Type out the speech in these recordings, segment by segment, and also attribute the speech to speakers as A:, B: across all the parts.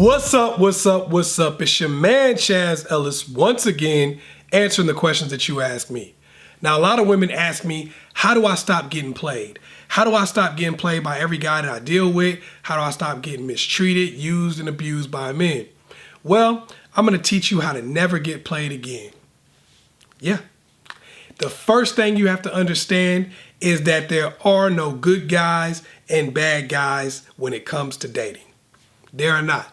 A: What's up, what's up, what's up? It's your man, Ellis, once again, answering the questions that you ask me. Now, a lot of women ask me, how do I stop getting played? How do I stop getting played by every guy that I deal with? How do I stop getting mistreated, used, and abused by men? Well, I'm going to teach you how to never get played again. Yeah. The first thing you have to understand is that there are no good guys and bad guys when it comes to dating. There are not.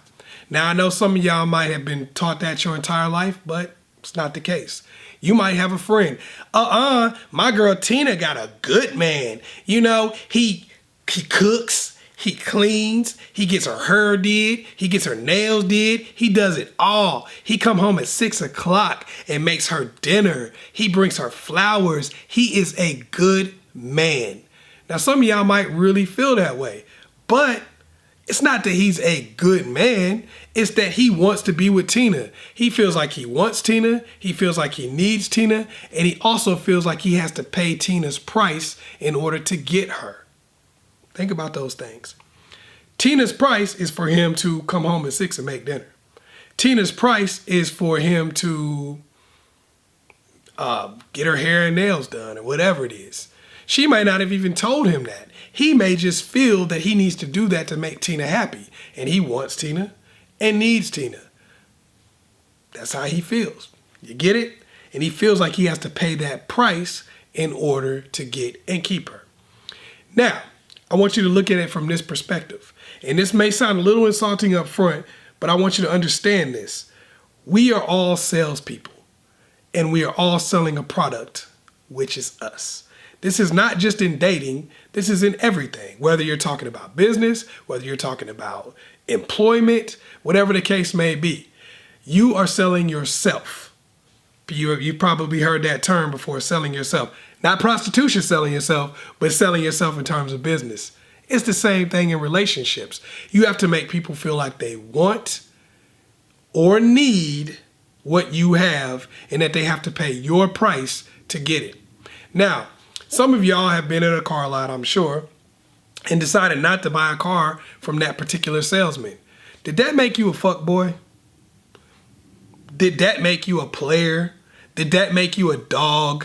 A: Now, I know some of y'all might have been taught that your entire life, but it's not the case. You might have a friend. My girl Tina got a good man. You know, he cooks, he cleans, he gets her hair did, he gets her nails did, he does it all. He come home at 6 o'clock and makes her dinner. He brings her flowers. He is a good man. Now, some of y'all might really feel that way, but it's not that he's a good man. It's that he wants to be with Tina. He feels like he wants Tina. He feels like he needs Tina. And he also feels like he has to pay Tina's price in order to get her. Think about those things. Tina's price is for him to come home at 6 and make dinner. Tina's price is for him to get her hair and nails done or whatever it is. She might not have even told him that. He may just feel that he needs to do that to make Tina happy. And he wants Tina and needs Tina. That's how he feels. You get it? And he feels like he has to pay that price in order to get and keep her. Now, I want you to look at it from this perspective. And this may sound a little insulting up front, but I want you to understand this. We are all salespeople. And we are all selling a product, which is us. This is not just in dating, this is in everything. Whether you're talking about business, whether you're talking about employment, whatever the case may be. You are selling yourself. You've probably heard that term before, selling yourself. Not prostitution selling yourself, but selling yourself in terms of business. It's the same thing in relationships. You have to make people feel like they want or need what you have and that they have to pay your price to get it. Now, some of y'all have been at a car lot, I'm sure, and decided not to buy a car from that particular salesman. Did that make you a fuckboy? Did that make you a player? Did that make you a dog?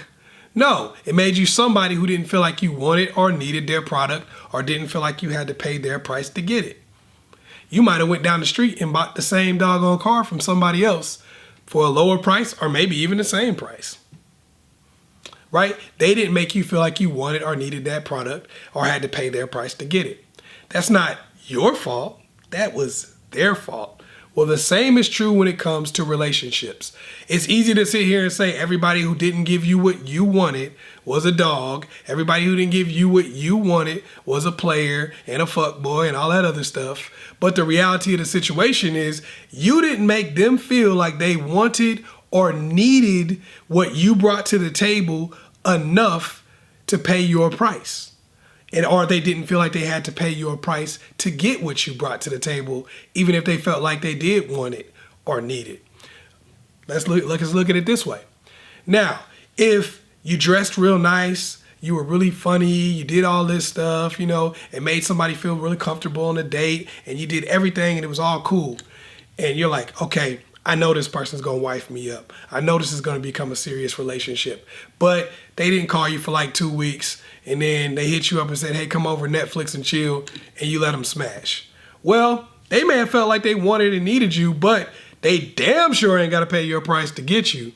A: No, it made you somebody who didn't feel like you wanted or needed their product or didn't feel like you had to pay their price to get it. You might have went down the street and bought the same doggone car from somebody else for a lower price or maybe even the same price. Right? They didn't make you feel like you wanted or needed that product or had to pay their price to get it. That's not your fault. That was their fault. Well, the same is true when it comes to relationships. It's easy to sit here and say everybody who didn't give you what you wanted was a dog. Everybody who didn't give you what you wanted was a player and a fuckboy and all that other stuff. But the reality of the situation is you didn't make them feel like they wanted or needed what you brought to the table enough to pay your price. Or they didn't feel like they had to pay your price to get what you brought to the table, even if they felt like they did want it or need it. Let's look at it this way. Now, if you dressed real nice, you were really funny, you did all this stuff, it made somebody feel really comfortable on a date, and you did everything and it was all cool. And you're like, okay, I know this person's going to wife me up. I know this is going to become a serious relationship. But they didn't call you for like 2 weeks, and then they hit you up and said, hey, come over Netflix and chill, and you let them smash. Well, they may have felt like they wanted and needed you, but they damn sure ain't got to pay your price to get you.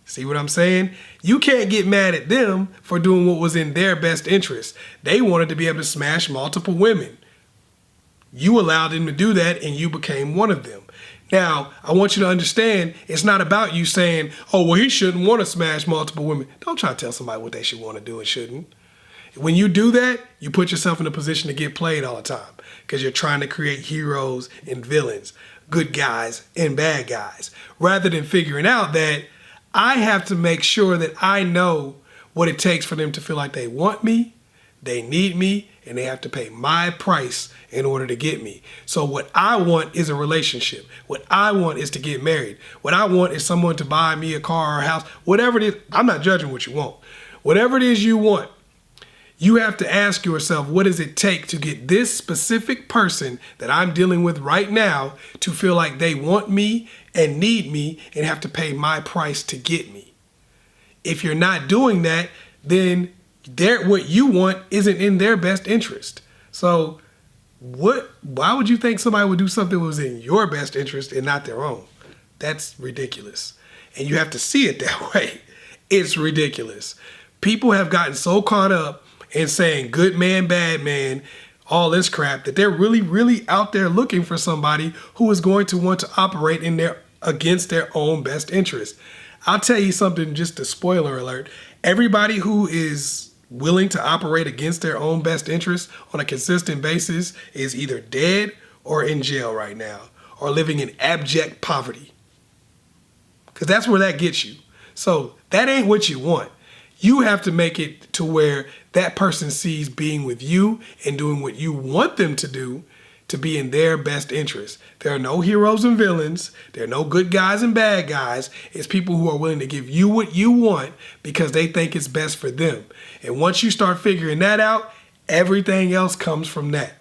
A: See what I'm saying? You can't get mad at them for doing what was in their best interest. They wanted to be able to smash multiple women. You allowed them to do that, and you became one of them. Now, I want you to understand, it's not about you saying, oh, well, he shouldn't want to smash multiple women. Don't try to tell somebody what they should want to do and shouldn't. When you do that, you put yourself in a position to get played all the time because you're trying to create heroes and villains, good guys and bad guys, rather than figuring out that I have to make sure that I know what it takes for them to feel like they want me, they need me, and they have to pay my price in order to get me. So what I want is a relationship. What I want is to get married. What I want is someone to buy me a car or a house, whatever it is. I'm not judging what you want. Whatever it is you want, You have to ask yourself, what does it take to get this specific person that I'm dealing with right now to feel like they want me and need me and have to pay my price to get me? If you're not doing that, then what you want isn't in their best interest. So why would you think somebody would do something that was in your best interest and not their own? That's ridiculous. And you have to see it that way. It's ridiculous. People have gotten so caught up in saying good man, bad man, all this crap, that they're really, really out there looking for somebody who is going to want to operate against their own best interest. I'll tell you something, just a spoiler alert. Everybody who is willing to operate against their own best interest on a consistent basis is either dead or in jail right now, or living in abject poverty. Because that's where that gets you. So that ain't what you want. You have to make it to where that person sees being with you and doing what you want them to do to be in their best interest. There are no heroes and villains. There are no good guys and bad guys. It's people who are willing to give you what you want because they think it's best for them. And once you start figuring that out, everything else comes from that.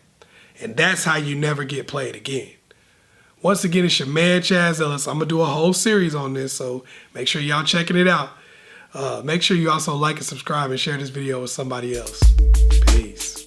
A: And that's how you never get played again. Once again, it's your man, Chazzellis. I'm going to do a whole series on this, so make sure y'all checking it out. Make sure you also like and subscribe and share this video with somebody else. Peace.